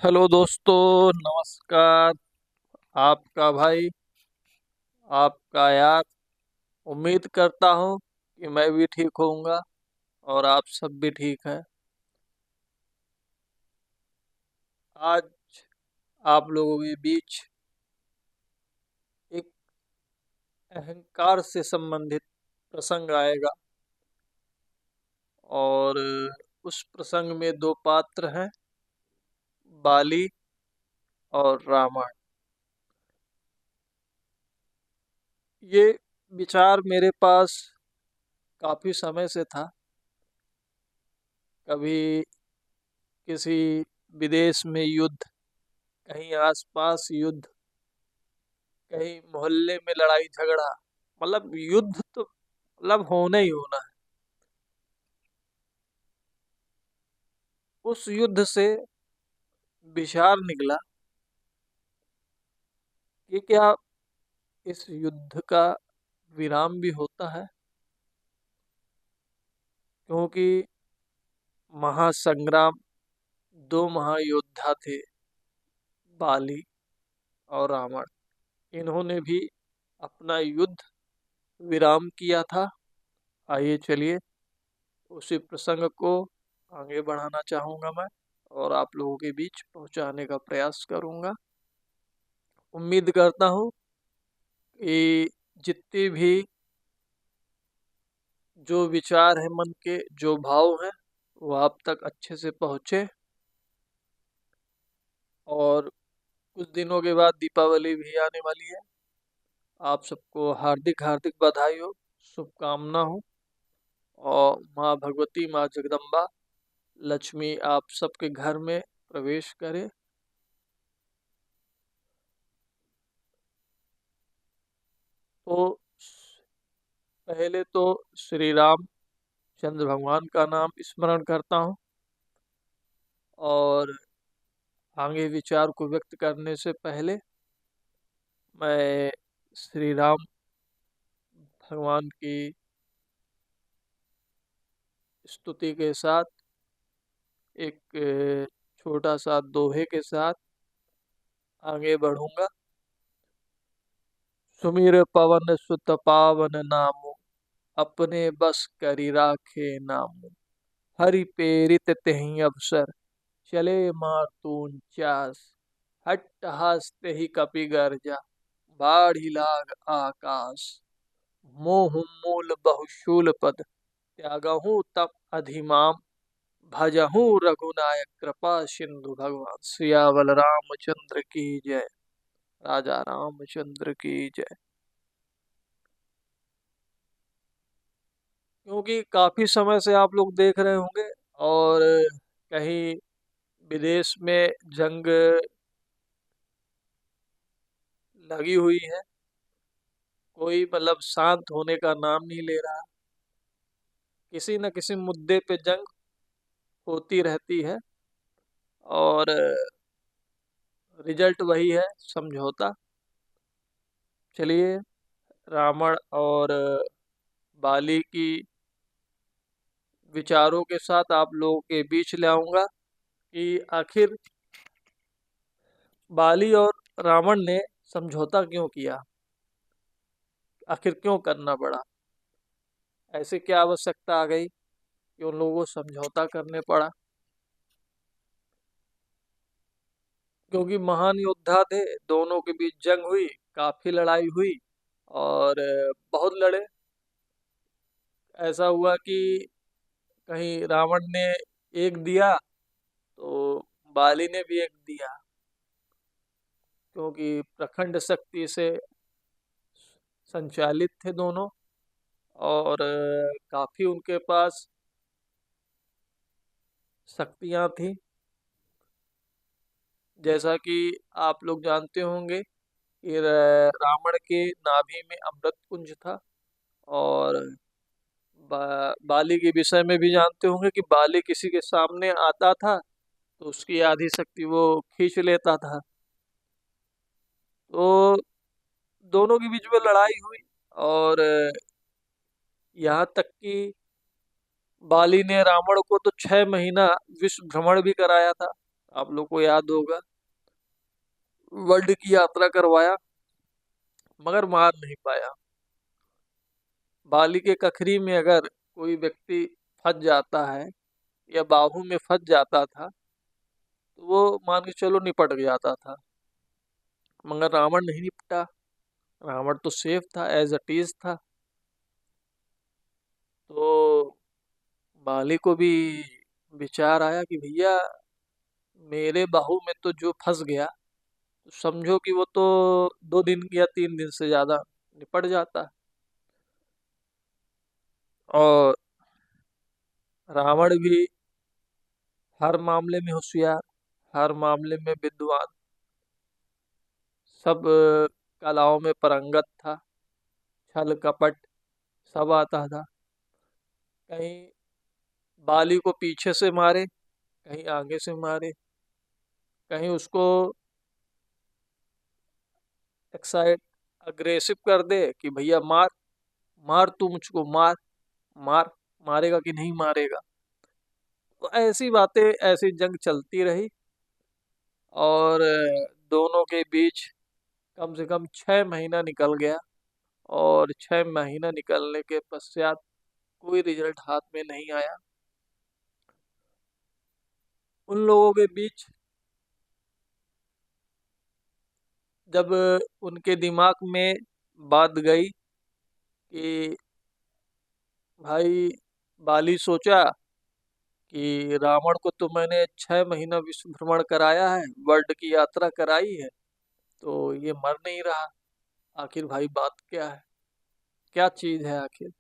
Hello दोस्तों, नमस्कार। आपका भाई, आपका यार। उम्मीद करता हूँ कि मैं भी ठीक होऊंगा और आप सब भी ठीक है। आज आप लोगों के बीच एक अहंकार से संबंधित प्रसंग आएगा और उस प्रसंग में दो पात्र हैं, बाली और रावण। ये विचार मेरे पास काफी समय से था। कभी किसी विदेश में युद्ध, कहीं आसपास युद्ध, कहीं मोहल्ले में लड़ाई झगड़ा, मतलब युद्ध तो मतलब होना ही होना है। उस युद्ध से विचार निकला कि क्या इस युद्ध का विराम भी होता है, क्योंकि महासंग्राम, दो महायोद्धा थे, बाली और रावण। इन्होंने भी अपना युद्ध विराम किया था। आइए चलिए उसी प्रसंग को आगे बढ़ाना चाहूंगा मैं और आप लोगों के बीच पहुंचाने का प्रयास करूंगा। उम्मीद करता हूँ कि जितनी भी जो विचार है, मन के जो भाव हैं, वो आप तक अच्छे से पहुँचे। और कुछ दिनों के बाद दीपावली भी आने वाली है। आप सबको हार्दिक हार्दिक बधाई हो, शुभकामना हो। और माँ भगवती, माँ जगदम्बा, लक्ष्मी आप सबके घर में प्रवेश करे। तो पहले तो श्री राम चंद्र भगवान का नाम स्मरण करता हूँ और आगे विचार को व्यक्त करने से पहले मैं श्री राम भगवान की स्तुति के साथ एक छोटा सा दोहे के साथ आगे बढ़ूंगा। सुमिर पवन सुत पावन नामु, अपने बस करी राखे नामु। हरि पेरित तेहि अवसर, चले मातून चास। हट्ट हासते ही कपि गर्जा, बाढ़ि लाग आकाश। मोह मूल बहुशूल पद, त्यागहूँ तप अधिमाम। भजहूँ रघुनायक कृपा सिंधु, भगवान सियावल रामचंद्र की जय। राजा रामचंद्र की जय। क्योंकि काफी समय से आप लोग देख रहे होंगे और कहीं विदेश में जंग लगी हुई है, कोई मतलब शांत होने का नाम नहीं ले रहा। किसी न किसी मुद्दे पे जंग होती रहती है और रिजल्ट वही है, समझौता। चलिए, रावण और बाली की विचारों के साथ आप लोगों के बीच ले आऊंगा कि आखिर बाली और रावण ने समझौता क्यों किया, आखिर क्यों करना पड़ा, ऐसे क्या आवश्यकता आ गई कि उन लोगों को समझौता करने पड़ा। क्योंकि महान योद्धा थे, दोनों के बीच जंग हुई, काफी लड़ाई हुई और बहुत लड़े। ऐसा हुआ कि कहीं रावण ने एक दिया तो बाली ने भी एक दिया, क्योंकि प्रखंड शक्ति से संचालित थे दोनों और काफी उनके पास शक्तियां थी। जैसा कि आप लोग जानते होंगे कि रावण के नाभि में अमृत कुंज था और बाली के विषय में भी जानते होंगे कि बाली किसी के सामने आता था तो उसकी आधी शक्ति वो खींच लेता था। तो दोनों के बीच में लड़ाई हुई और यहाँ तक कि बाली ने रावण को तो 6 महीना विश्व भ्रमण भी कराया था। आप लोग को याद होगा, वर्ल्ड की यात्रा करवाया मगर मार नहीं पाया। बाली के कखरी में अगर कोई व्यक्ति फंस जाता है या बाहू में फंस जाता था तो वो मान के चलो निपट जाता था, मगर रावण नहीं निपटा। रावण तो सेफ था, एज इट इज था। तो बाली को भी विचार आया कि भैया मेरे बाहू में तो जो फंस गया, तो समझो कि वो तो 2 दिन या 3 दिन से ज्यादा निपट जाता। और रावण भी हर मामले में होशियार, हर मामले में विद्वान, सब कलाओं में पारंगत था। छल कपट सब आता था। कहीं बाली को पीछे से मारे, कहीं आगे से मारे, कहीं उसको एक्साइट अग्रेसिव कर दे कि भैया मार, मार तू मुझको मार, मार, मारेगा कि नहीं मारेगा। तो ऐसी बातें, ऐसी जंग चलती रही। और दोनों के बीच कम से कम 6 महीना निकल गया। और 6 महीना निकलने के पश्चात कोई रिजल्ट हाथ में नहीं आया। उन लोगों के बीच जब उनके दिमाग में बात गई कि भाई, बाली सोचा कि रावण को तो मैंने 6 महीना विश्व भ्रमण कराया है, वर्ल्ड की यात्रा कराई है, तो ये मर नहीं रहा। आखिर भाई बात क्या है, क्या चीज है आखिर?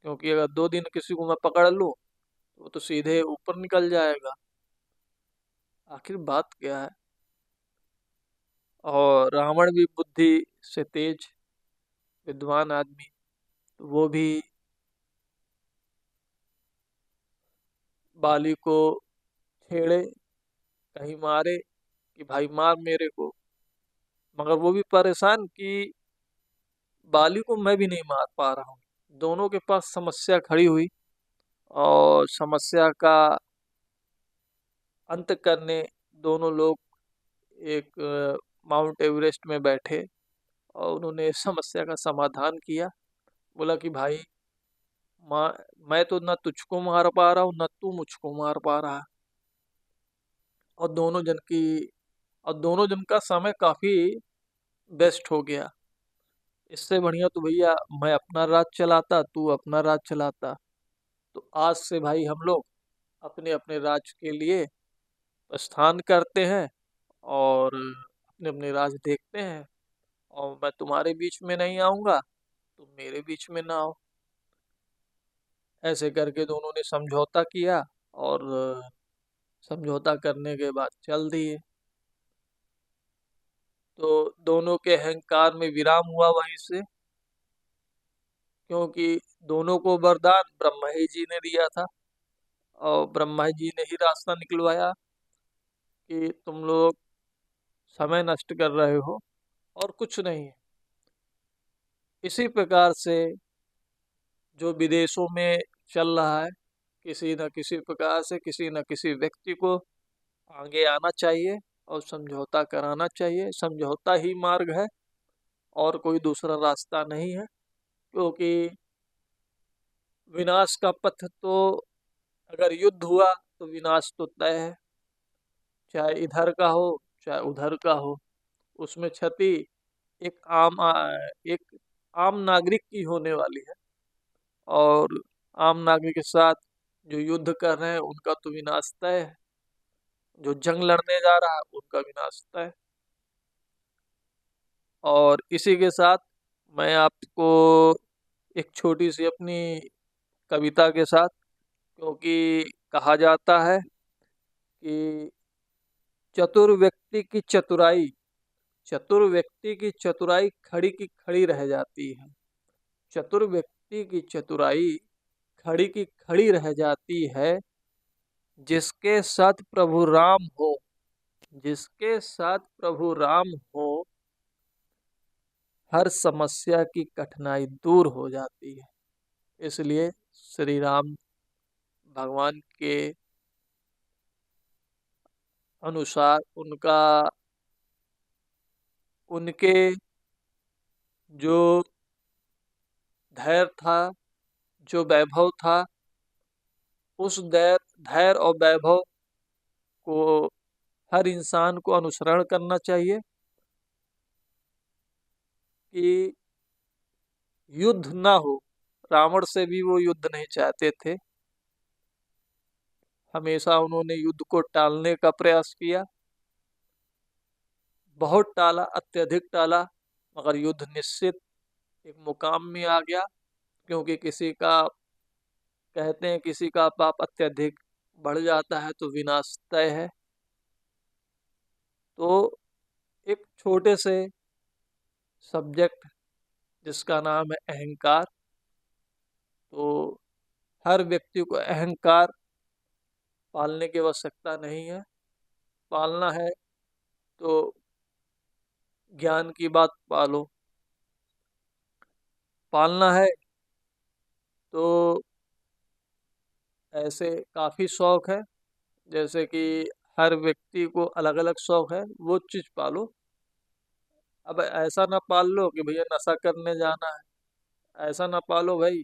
क्योंकि अगर 2 दिन किसी को मैं पकड़ लूं तो वो तो सीधे ऊपर निकल जाएगा। आखिर बात क्या है? और रावण भी बुद्धि से तेज, विद्वान आदमी, तो वो भी बाली को छेड़े, कहीं मारे कि भाई मार मेरे को। मगर वो भी परेशान कि बाली को मैं भी नहीं मार पा रहा हूँ। दोनों के पास समस्या खड़ी हुई। और समस्या का अंत करने दोनों लोग एक माउंट एवरेस्ट में बैठे और उन्होंने इस समस्या का समाधान किया। बोला कि भाई, मैं तो ना तुझको मार पा रहा हूँ, ना तू मुझको मार पा रहा है। और दोनों जन का समय काफी बेस्ट हो गया। इससे बढ़िया तो भैया मैं अपना राज चलाता, तू अपना राज चलाता। तो आज से भाई हम लोग अपने अपने राज के लिए प्रस्थान करते हैं और अपने अपने राज देखते हैं। और मैं तुम्हारे बीच में नहीं आऊंगा, तुम मेरे बीच में ना आओ। ऐसे करके दोनों ने समझौता किया। और समझौता करने के बाद चल दिए। तो दोनों के अहंकार में विराम हुआ वहीं से। क्योंकि दोनों को वरदान ब्रह्मा ही जी ने दिया था। और ब्रह्मा जी ने ही रास्ता निकलवाया कि तुम लोग समय नष्ट कर रहे हो और कुछ नहीं है। इसी प्रकार से जो विदेशों में चल रहा है, किसी न किसी प्रकार से किसी न किसी व्यक्ति को आगे आना चाहिए और समझौता कराना चाहिए। समझौता ही मार्ग है और कोई दूसरा रास्ता नहीं है। क्योंकि विनाश का पथ तो, अगर युद्ध हुआ तो विनाश तो तय है। चाहे इधर का हो चाहे उधर का हो, उसमें क्षति एक एक आम नागरिक की होने वाली है। और आम नागरिक के साथ जो युद्ध कर रहे हैं उनका तो विनाश तय है। जो जंग लड़ने जा रहा है उनका विनाश तय है। और इसी के साथ मैं आपको एक छोटी सी अपनी कविता के साथ, क्योंकि कहा जाता है कि चतुर व्यक्ति की चतुराई, चतुर व्यक्ति की चतुराई खड़ी की खड़ी रह जाती है। चतुर व्यक्ति की चतुराई खड़ी की खड़ी रह जाती है। जिसके साथ प्रभु राम हो, जिसके साथ प्रभु राम हो, हर समस्या की कठिनाई दूर हो जाती है। इसलिए श्री राम भगवान के अनुसार उनके जो धैर्य था, जो वैभव था, उस धैर्य और वैभव को हर इंसान को अनुसरण करना चाहिए कि युद्ध ना हो। रावण से भी वो युद्ध नहीं चाहते थे, हमेशा उन्होंने युद्ध को टालने का प्रयास किया, बहुत टाला, अत्यधिक टाला, मगर युद्ध निश्चित एक मुकाम में आ गया। क्योंकि कहते हैं किसी का पाप अत्यधिक बढ़ जाता है तो विनाश तय है। तो एक छोटे से सब्जेक्ट जिसका नाम है अहंकार, तो हर व्यक्ति को अहंकार पालने की आवश्यकता नहीं है। पालना है तो ज्ञान की बात पालो, पालना है तो ऐसे काफ़ी शौक है, जैसे कि हर व्यक्ति को अलग अलग शौक है, वो चीज़ पालो। अब ऐसा ना पाल लो कि भैया नशा करने जाना है, ऐसा ना पालो भाई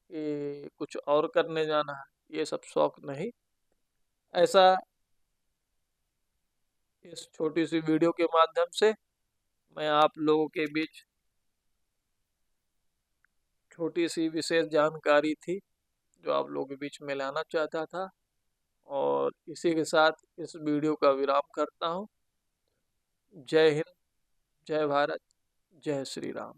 कि कुछ और करने जाना है, ये सब शौक नहीं। ऐसा इस छोटी सी वीडियो के माध्यम से मैं आप लोगों के बीच छोटी सी विशेष जानकारी थी जो आप लोगों के बीच में लाना चाहता था, और इसी के साथ इस वीडियो का विराम करता हूँ। जय हिंद, जय भारत, जय श्री राम।